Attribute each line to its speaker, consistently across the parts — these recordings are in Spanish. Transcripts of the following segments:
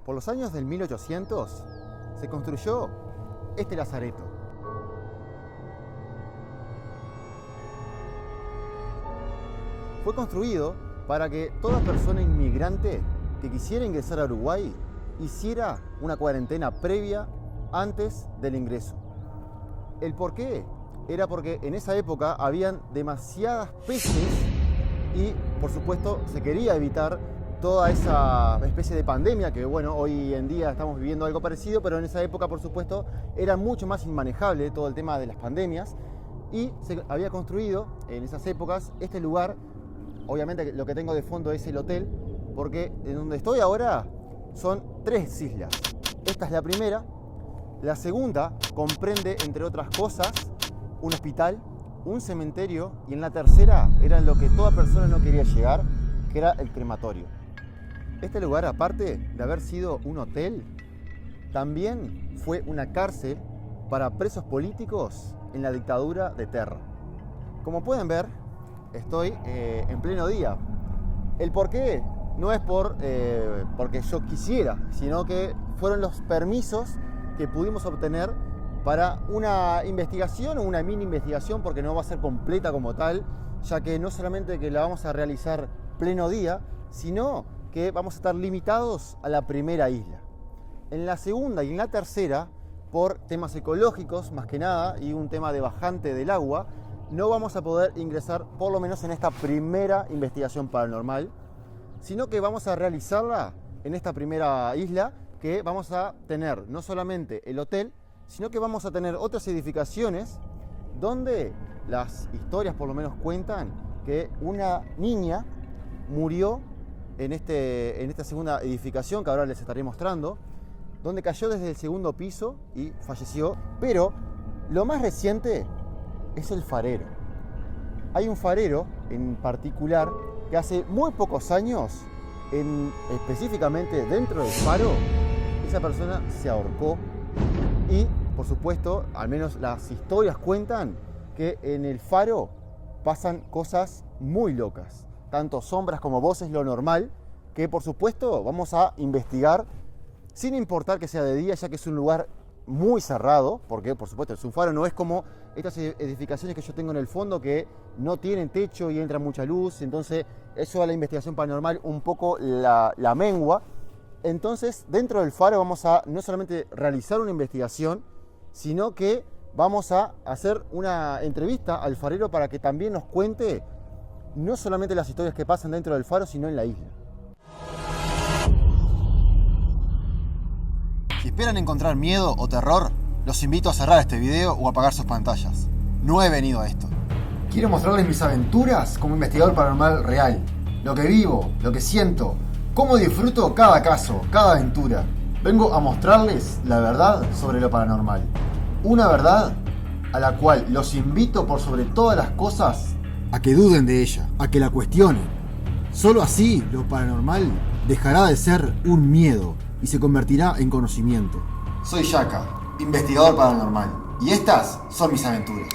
Speaker 1: Por los años del 1800 se construyó este lazareto. Fue construido para que toda persona inmigrante que quisiera ingresar a Uruguay hiciera una cuarentena previa antes del ingreso. ¿El por qué? Era porque en esa época habían demasiadas pestes y, por supuesto, se quería evitar toda esa especie de pandemia que, bueno, hoy en día estamos viviendo algo parecido, pero en esa época, por supuesto, era mucho más inmanejable todo el tema de las pandemias y se había construido en esas épocas este lugar. Obviamente lo que tengo de fondo es el hotel, porque en donde estoy ahora son 3 islas. Esta es la primera. La segunda comprende, entre otras cosas, un hospital, un cementerio, y en la tercera era lo que toda persona no quería llegar, que era el crematorio. Este lugar, aparte de haber sido un hotel, también fue una cárcel para presos políticos en la dictadura de Terra. Como pueden ver, estoy en pleno día. El por qué no es porque yo quisiera, sino que fueron los permisos que pudimos obtener para una investigación o una mini investigación, porque no va a ser completa como tal, ya que no solamente que la vamos a realizar pleno día, sino que vamos a estar limitados a la primera isla. En la segunda y en la tercera, por temas ecológicos más que nada y un tema de bajante del agua, no vamos a poder ingresar, por lo menos en esta primera investigación paranormal, sino que vamos a realizarla en esta primera isla, que vamos a tener no solamente el hotel, sino que vamos a tener otras edificaciones donde las historias por lo menos cuentan que una niña murió en esta segunda edificación que ahora les estaré mostrando, donde cayó desde el segundo piso y falleció. Pero lo más reciente es el farero. Hay un farero en particular que hace muy pocos años, específicamente dentro del faro, esa persona se ahorcó y, por supuesto, al menos las historias cuentan que en el faro pasan cosas muy locas, tanto sombras como voces, lo normal, que por supuesto vamos a investigar sin importar que sea de día, ya que es un lugar muy cerrado, porque por supuesto es un faro, no es como estas edificaciones que yo tengo en el fondo que no tienen techo y entra mucha luz, entonces eso a la investigación paranormal un poco la mengua. Entonces dentro del faro vamos a no solamente realizar una investigación, sino que vamos a hacer una entrevista al farero para que también nos cuente no solamente las historias que pasan dentro del faro, sino en la isla. Si esperan encontrar miedo o terror, los invito a cerrar este video o apagar sus pantallas. No he venido a esto. Quiero mostrarles mis aventuras como investigador paranormal real. Lo que vivo, lo que siento, cómo disfruto cada caso, cada aventura. Vengo a mostrarles la verdad sobre lo paranormal. Una verdad a la cual los invito por sobre todas las cosas a que duden de ella, a que la cuestionen. Solo así lo paranormal dejará de ser un miedo y se convertirá en conocimiento. Soy Yaka, investigador paranormal, y estas son mis aventuras.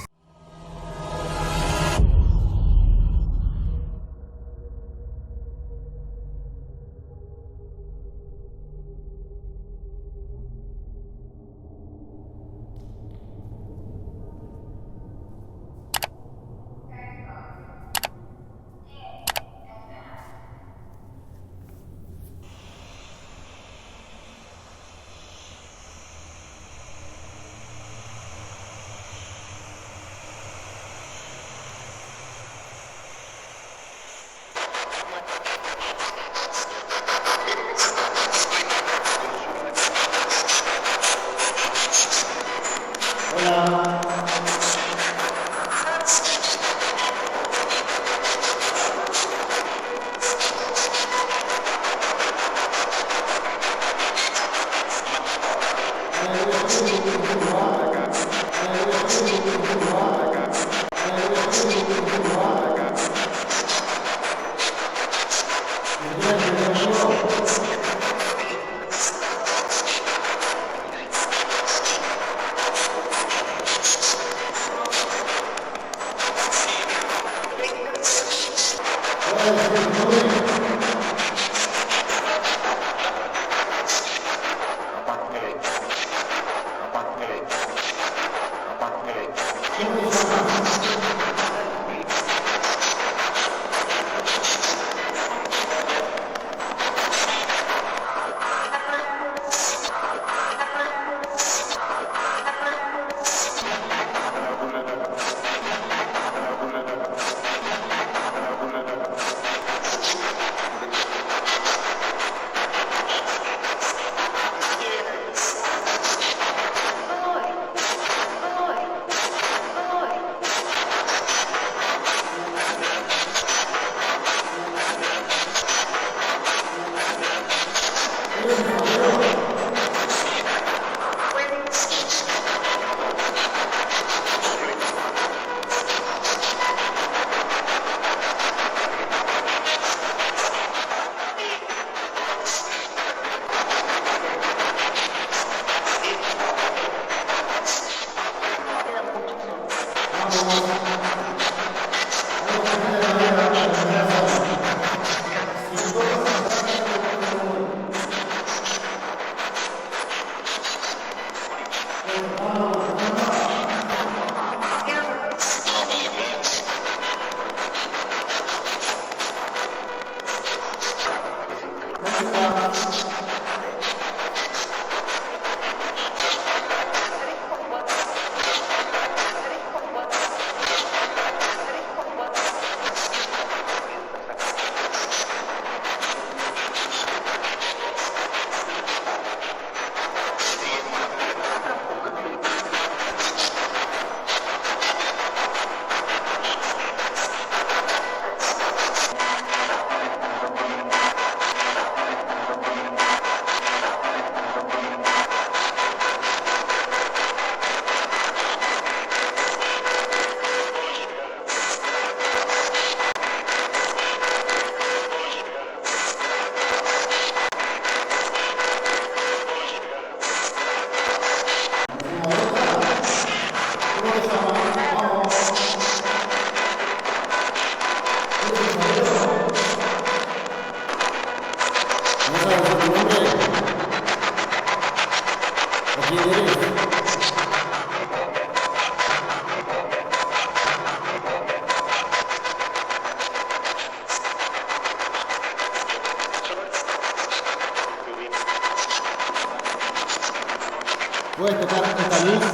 Speaker 1: Puedes tocar esta luz.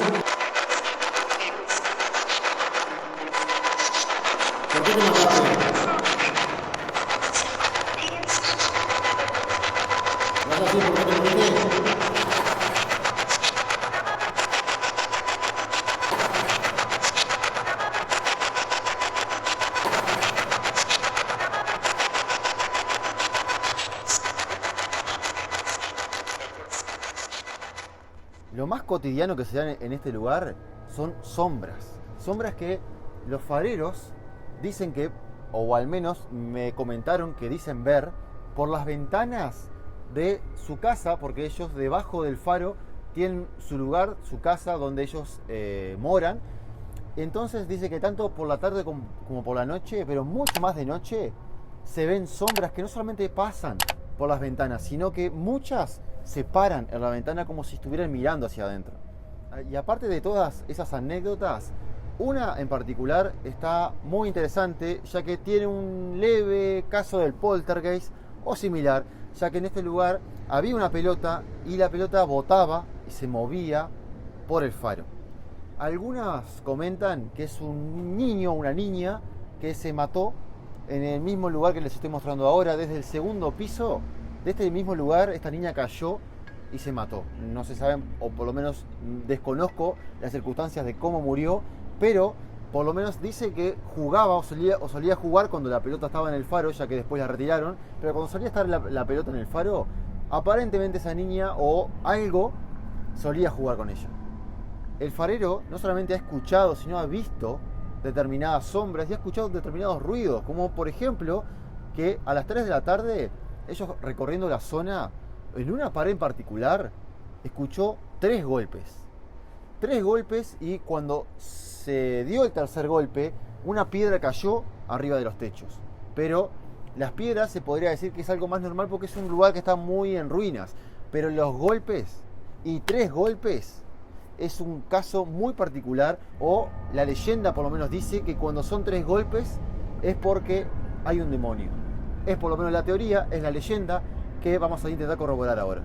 Speaker 1: ¿Por qué te mataste? ¿Vas a decir por qué te moriste? Lo más cotidiano que se da en este lugar son sombras. Sombras que los fareros dicen que, o al menos me comentaron que dicen ver por las ventanas de su casa, porque ellos debajo del faro tienen su lugar, su casa donde ellos moran. Entonces dice que tanto por la tarde como por la noche, pero mucho más de noche, se ven sombras que no solamente pasan por las ventanas, sino que muchas se paran en la ventana como si estuvieran mirando hacia adentro. Y aparte de todas esas anécdotas, una en particular está muy interesante, ya que tiene un leve caso del poltergeist o similar, ya que en este lugar había una pelota y la pelota botaba y se movía por el faro. Algunas comentan que es un niño o una niña que se mató en el mismo lugar que les estoy mostrando ahora. Desde el segundo piso de este mismo lugar, esta niña cayó y se mató. No se sabe, o por lo menos desconozco las circunstancias de cómo murió, pero por lo menos dice que jugaba o solía jugar cuando la pelota estaba en el faro, ya que después la retiraron, pero cuando solía estar la pelota en el faro, aparentemente esa niña o algo solía jugar con ella. El farero no solamente ha escuchado, sino ha visto determinadas sombras y ha escuchado determinados ruidos, como por ejemplo que a las 3 de la tarde, ellos recorriendo la zona, en una pared en particular, escuchó 3 golpes. 3 golpes, y cuando se dio el tercer golpe, una piedra cayó arriba de los techos. Pero las piedras se podría decir que es algo más normal porque es un lugar que está muy en ruinas. Pero los golpes, y 3 golpes, es un caso muy particular, o la leyenda por lo menos dice que cuando son 3 golpes es porque hay un demonio. Es por lo menos la teoría, es la leyenda que vamos a intentar corroborar ahora.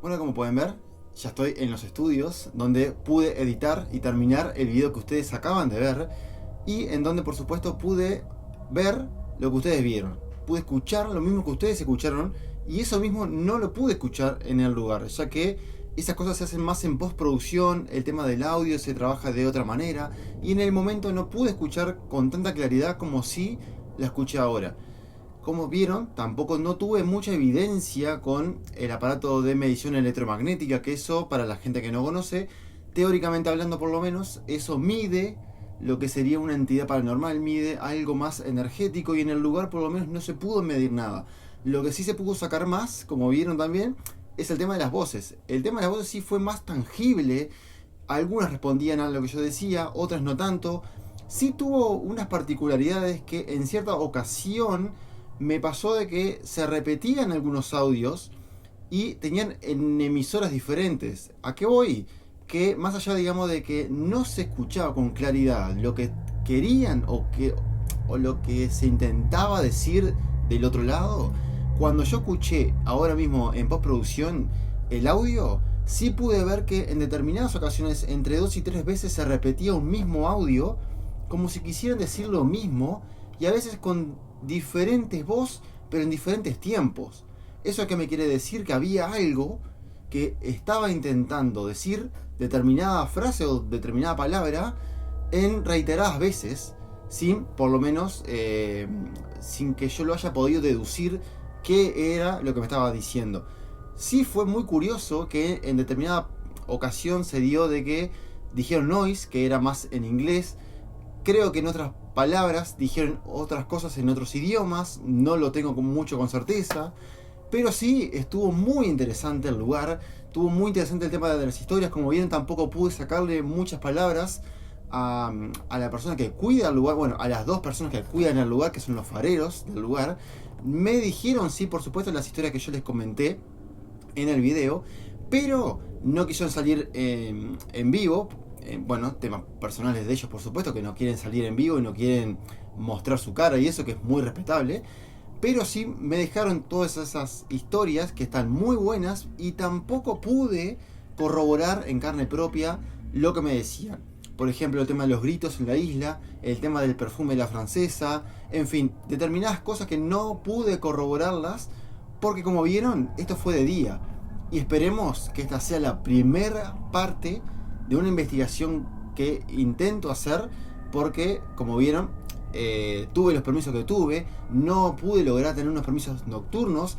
Speaker 1: Bueno, como pueden ver, ya estoy en los estudios donde pude editar y terminar el video que ustedes acaban de ver, y en donde por supuesto pude ver lo que ustedes vieron. Pude escuchar lo mismo que ustedes escucharon, y eso mismo no lo pude escuchar en el lugar, ya que esas cosas se hacen más en postproducción, el tema del audio se trabaja de otra manera, y en el momento no pude escuchar con tanta claridad como si la escuché ahora. Como vieron, tampoco no tuve mucha evidencia con el aparato de medición electromagnética, que eso, para la gente que no conoce, teóricamente hablando por lo menos, eso mide lo que sería una entidad paranormal, mide algo más energético, y en el lugar por lo menos no se pudo medir nada. Lo que sí se pudo sacar más, como vieron también, es el tema de las voces. El tema de las voces sí fue más tangible. Algunas respondían a lo que yo decía, otras no tanto. Sí tuvo unas particularidades que en cierta ocasión me pasó de que se repetían algunos audios y tenían en emisoras diferentes. ¿A qué voy? Que más allá, digamos, de que no se escuchaba con claridad lo que querían o lo que se intentaba decir del otro lado, cuando yo escuché ahora mismo en postproducción el audio, sí pude ver que en determinadas ocasiones, entre 2 y 3 veces, se repetía un mismo audio, como si quisieran decir lo mismo, y a veces con diferentes voces, pero en diferentes tiempos. ¿Eso qué me quiere decir? Que había algo que estaba intentando decir determinada frase o determinada palabra en reiteradas veces, sin, por lo menos, sin que yo lo haya podido deducir qué era lo que me estaba diciendo. Sí fue muy curioso que en determinada ocasión se dio de que dijeron noise, que era más en inglés. Creo que en otras palabras dijeron otras cosas en otros idiomas, no lo tengo mucho con certeza. Pero sí, estuvo muy interesante el lugar, estuvo muy interesante el tema de las historias. Como bien, tampoco pude sacarle muchas palabras a la persona que cuida el lugar, bueno, a las dos personas que cuidan el lugar, que son los fareros del lugar. Me dijeron, sí, por supuesto, las historias que yo les comenté en el video, pero no quisieron salir en vivo. Bueno, temas personales de ellos, por supuesto, que no quieren salir en vivo y no quieren mostrar su cara y eso, que es muy respetable. Pero sí me dejaron todas esas historias que están muy buenas y tampoco pude corroborar en carne propia lo que me decían. Por ejemplo, el tema de los gritos en la isla, el tema del perfume de la francesa, en fin, determinadas cosas que no pude corroborarlas porque, como vieron, esto fue de día. Y esperemos que esta sea la primera parte de una investigación que intento hacer porque, como vieron, tuve los permisos que tuve, no pude lograr tener unos permisos nocturnos,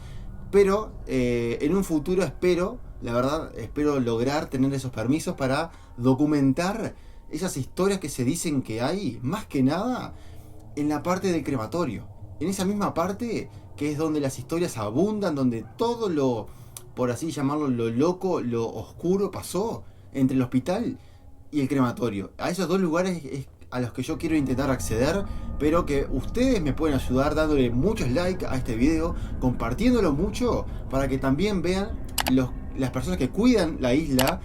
Speaker 1: pero en un futuro espero, la verdad, espero lograr tener esos permisos para documentar esas historias que se dicen que hay, más que nada en la parte del crematorio, en esa misma parte que es donde las historias abundan, donde todo lo, por así llamarlo, lo loco, lo oscuro pasó entre el hospital y el crematorio. A esos dos lugares es a los que yo quiero intentar acceder, pero que ustedes me pueden ayudar dándole muchos likes a este video, compartiéndolo mucho, para que también vean las personas que cuidan la isla,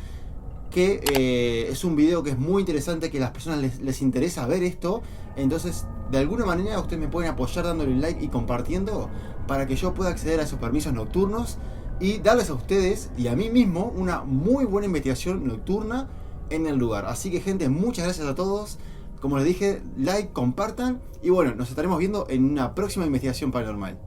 Speaker 1: que es un video que es muy interesante, que a las personas les interesa ver esto. Entonces, de alguna manera ustedes me pueden apoyar dándole like y compartiendo, para que yo pueda acceder a esos permisos nocturnos y darles a ustedes y a mí mismo una muy buena investigación nocturna en el lugar. Así que, gente, muchas gracias a todos. Como les dije, like, compartan y bueno, nos estaremos viendo en una próxima investigación paranormal.